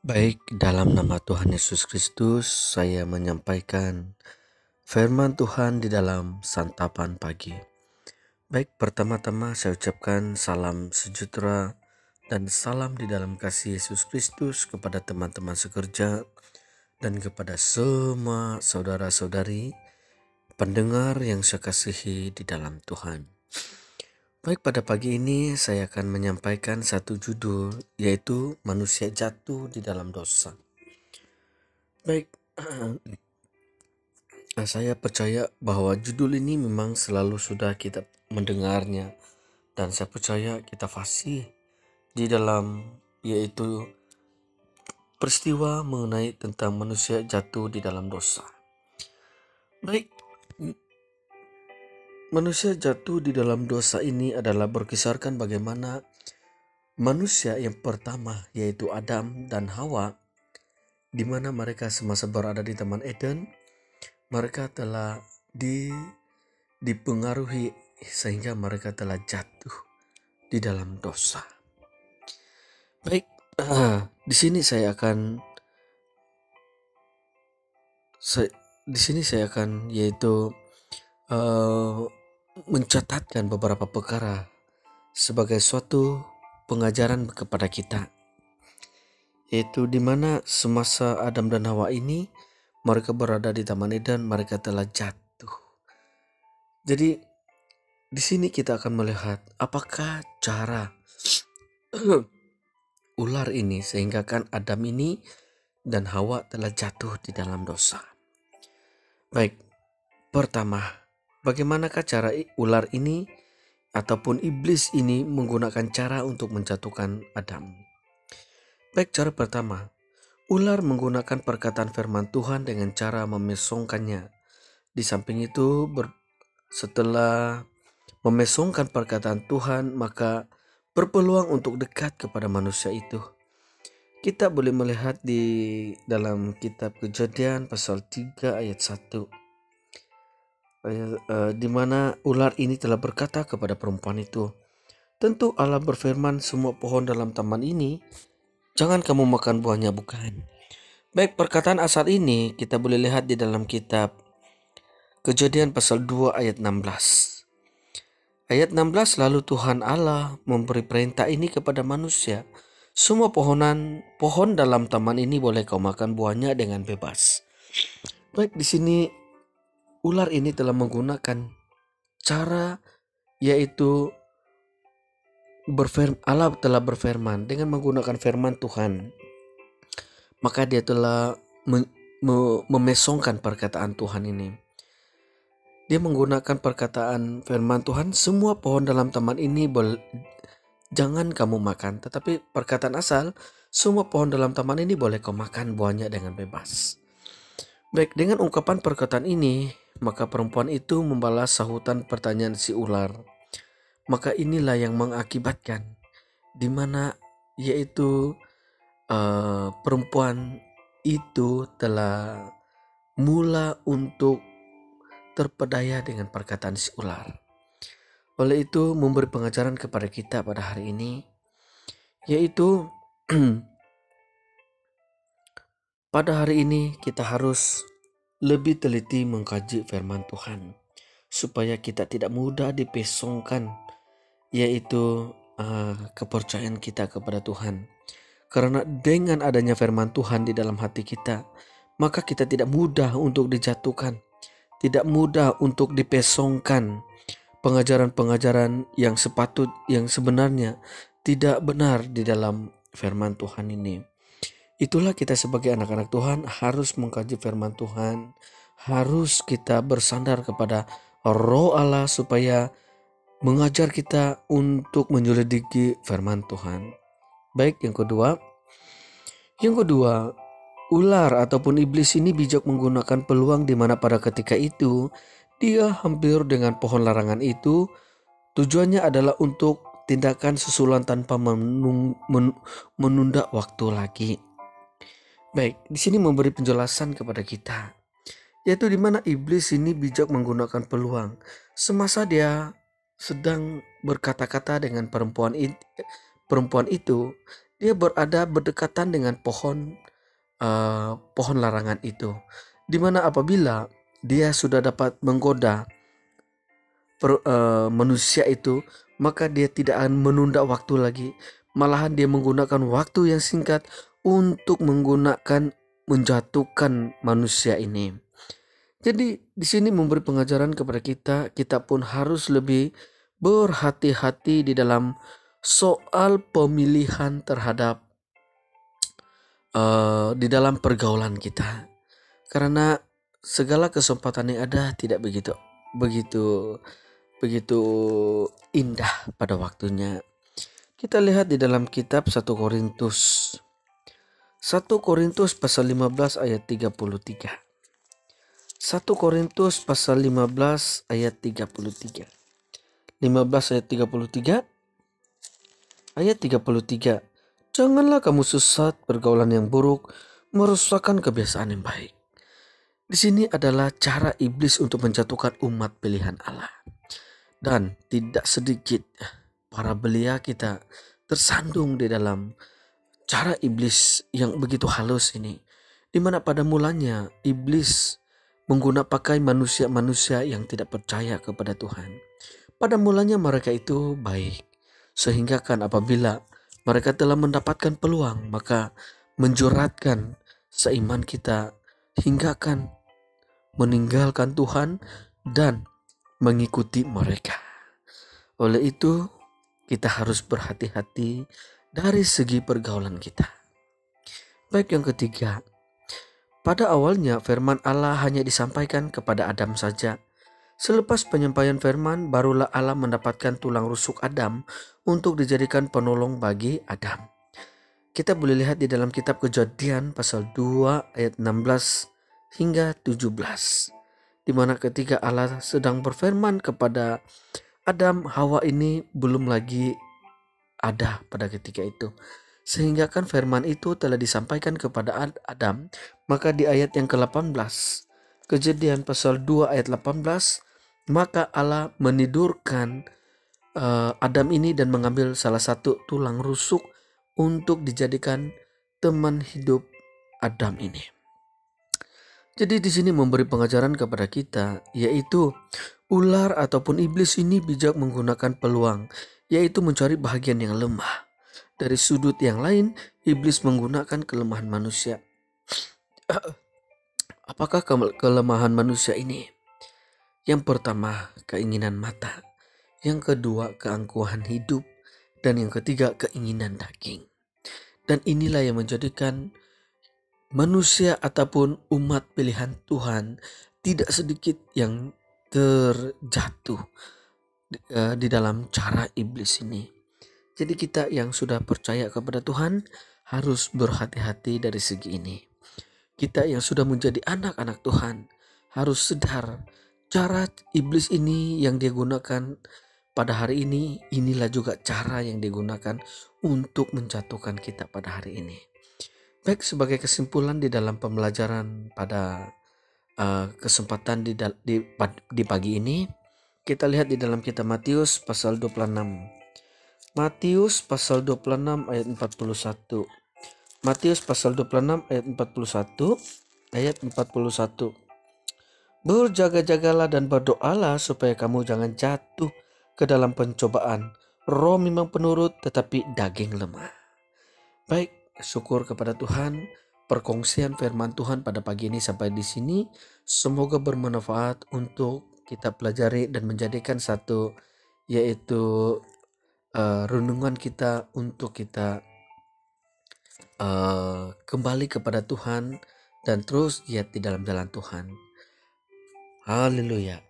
Baik, dalam nama Tuhan Yesus Kristus, saya menyampaikan firman Tuhan di dalam santapan pagi. Baik, pertama-tama saya ucapkan salam sejahtera dan salam di dalam kasih Yesus Kristus kepada teman-teman sekerja dan kepada semua saudara-saudari pendengar yang saya kasihi di dalam Tuhan. Baik, pada pagi ini saya akan menyampaikan satu judul, yaitu manusia jatuh di dalam dosa. Baik, saya percaya bahwa judul ini memang selalu sudah kita mendengarnya, dan saya percaya kita fasih di dalam yaitu peristiwa mengenai tentang manusia jatuh di dalam dosa. Baik, manusia jatuh di dalam dosa ini adalah berkisarkan bagaimana manusia yang pertama yaitu Adam dan Hawa, di mana mereka semasa berada di Taman Eden, mereka telah dipengaruhi sehingga mereka telah jatuh di dalam dosa. Baik, di sini saya akan yaitu mencatatkan beberapa perkara sebagai suatu pengajaran kepada kita, yaitu di mana semasa Adam dan Hawa ini mereka berada di Taman Eden, mereka telah jatuh. Jadi di sini kita akan melihat apakah cara ular ini sehingga kan Adam ini dan Hawa telah jatuh di dalam dosa. Baik, pertama, bagaimanakah cara ular ini ataupun iblis ini menggunakan cara untuk menjatuhkan Adam? Baik, cara pertama, ular menggunakan perkataan firman Tuhan dengan cara memesongkannya. Di samping itu, setelah memesongkan perkataan Tuhan, maka berpeluang untuk dekat kepada manusia itu. Kita boleh melihat di dalam kitab Kejadian pasal 3 ayat 1. Di mana ular ini telah berkata kepada perempuan itu, "Tentu Allah berfirman, semua pohon dalam taman ini jangan kamu makan buahnya, bukan?" Baik, perkataan asal ini kita boleh lihat di dalam kitab Kejadian pasal 2 ayat 16. Ayat 16, lalu Tuhan Allah memberi perintah ini kepada manusia, "Semua pohon dalam taman ini boleh kau makan buahnya dengan bebas." Baik, di sini ular ini telah menggunakan cara yaitu Allah telah berfirman dengan menggunakan firman Tuhan. Maka dia telah memesongkan perkataan Tuhan ini. Dia menggunakan perkataan firman Tuhan, "Semua pohon dalam taman ini jangan kamu makan." Tetapi perkataan asal, "Semua pohon dalam taman ini boleh kau makan buahnya dengan bebas." Baik, dengan ungkapan perkataan ini, maka perempuan itu membalas sahutan pertanyaan si ular. Maka inilah yang mengakibatkan di mana yaitu perempuan itu telah mula untuk terpedaya dengan perkataan si ular. Oleh itu memberi pengajaran kepada kita pada hari ini, yaitu pada hari ini kita harus lebih teliti mengkaji firman Tuhan, supaya kita tidak mudah dipesongkan yaitu kepercayaan kita kepada Tuhan. Karena dengan adanya firman Tuhan di dalam hati kita, maka kita tidak mudah untuk dijatuhkan, tidak mudah untuk dipesongkan pengajaran-pengajaran yang sebenarnya tidak benar di dalam firman Tuhan ini. Itulah kita sebagai anak-anak Tuhan harus mengkaji firman Tuhan, harus kita bersandar kepada Roh Allah supaya mengajar kita untuk menyelidiki firman Tuhan. Baik, yang kedua, ular ataupun iblis ini bijak menggunakan peluang di mana pada ketika itu dia hampir dengan pohon larangan itu. Tujuannya adalah untuk tindakan susulan tanpa menunda waktu lagi. Baik, di sini memberi penjelasan kepada kita, yaitu di mana iblis ini bijak menggunakan peluang semasa dia sedang berkata-kata dengan perempuan itu. Dia berada berdekatan dengan pohon larangan itu, di mana apabila dia sudah dapat menggoda manusia itu, maka dia tidak akan menunda waktu lagi. Malahan dia menggunakan waktu yang singkat untuk menjatuhkan manusia ini. Jadi di sini memberi pengajaran kepada kita, kita pun harus lebih berhati-hati di dalam soal pemilihan terhadap di dalam pergaulan kita. Karena segala kesempatan yang ada tidak begitu begitu begitu indah pada waktunya. Kita lihat di dalam kitab 1 Korintus. 1 Korintus pasal 15 ayat 33. 1 Korintus pasal 15 ayat 33. 15 ayat 33. Ayat 33. Janganlah kamu sesat pergaulan yang buruk, merusakkan kebiasaan yang baik. Di sini adalah cara iblis untuk menjatuhkan umat pilihan Allah. Dan tidak sedikit para belia kita tersandung di dalam cara iblis yang begitu halus ini. Di mana pada mulanya iblis pakai manusia-manusia yang tidak percaya kepada Tuhan. Pada mulanya mereka itu baik. Sehingga kan apabila mereka telah mendapatkan peluang, maka menjuratkan seiman kita hingga kan meninggalkan Tuhan dan mengikuti mereka. Oleh itu, kita harus berhati-hati dari segi pergaulan kita. Baik, yang ketiga, pada awalnya firman Allah hanya disampaikan kepada Adam saja. Selepas penyampaian firman, barulah Allah mendapatkan tulang rusuk Adam untuk dijadikan penolong bagi Adam. Kita boleh lihat di dalam kitab Kejadian pasal 2 ayat 16 hingga 17. Di mana ketika Allah sedang berfirman kepada Adam, Hawa ini belum lagi ada pada ketika itu. Sehingga kan firman itu telah disampaikan kepada Adam. Maka di ayat yang ke-18, Kejadian pasal 2 ayat 18, maka Allah menidurkan Adam ini dan mengambil salah satu tulang rusuk untuk dijadikan teman hidup Adam ini. Jadi di sini memberi pengajaran kepada kita, yaitu ular ataupun iblis ini bijak menggunakan peluang, yaitu mencari bahagian yang lemah. Dari sudut yang lain, iblis menggunakan kelemahan manusia. Apakah kelemahan manusia ini? Yang pertama, keinginan mata. Yang kedua, keangkuhan hidup. Dan yang ketiga, keinginan daging. Dan inilah yang menjadikan manusia ataupun umat pilihan Tuhan tidak sedikit yang terjatuh di dalam cara iblis ini. Jadi kita yang sudah percaya kepada Tuhan harus berhati-hati dari segi ini. Kita yang sudah menjadi anak-anak Tuhan harus sadar cara iblis ini yang dia gunakan pada hari ini, inilah juga cara yang digunakan untuk menjatuhkan kita pada hari ini. Baik, sebagai kesimpulan di dalam pembelajaran pada kesempatan di pagi ini, kita lihat di dalam kitab Matius pasal 26. Matius pasal 26 ayat 41. Matius pasal 26 ayat 41. Ayat 41. Berjaga-jagalah dan berdoalah supaya kamu jangan jatuh ke dalam pencobaan. Roh memang penurut tetapi daging lemah. Baik, syukur kepada Tuhan. Perkongsian firman Tuhan pada pagi ini sampai di sini. Semoga bermanfaat untuk kita pelajari dan menjadikan satu, yaitu renungan kita untuk kita kembali kepada Tuhan dan terus giat di dalam jalan Tuhan. Haleluya.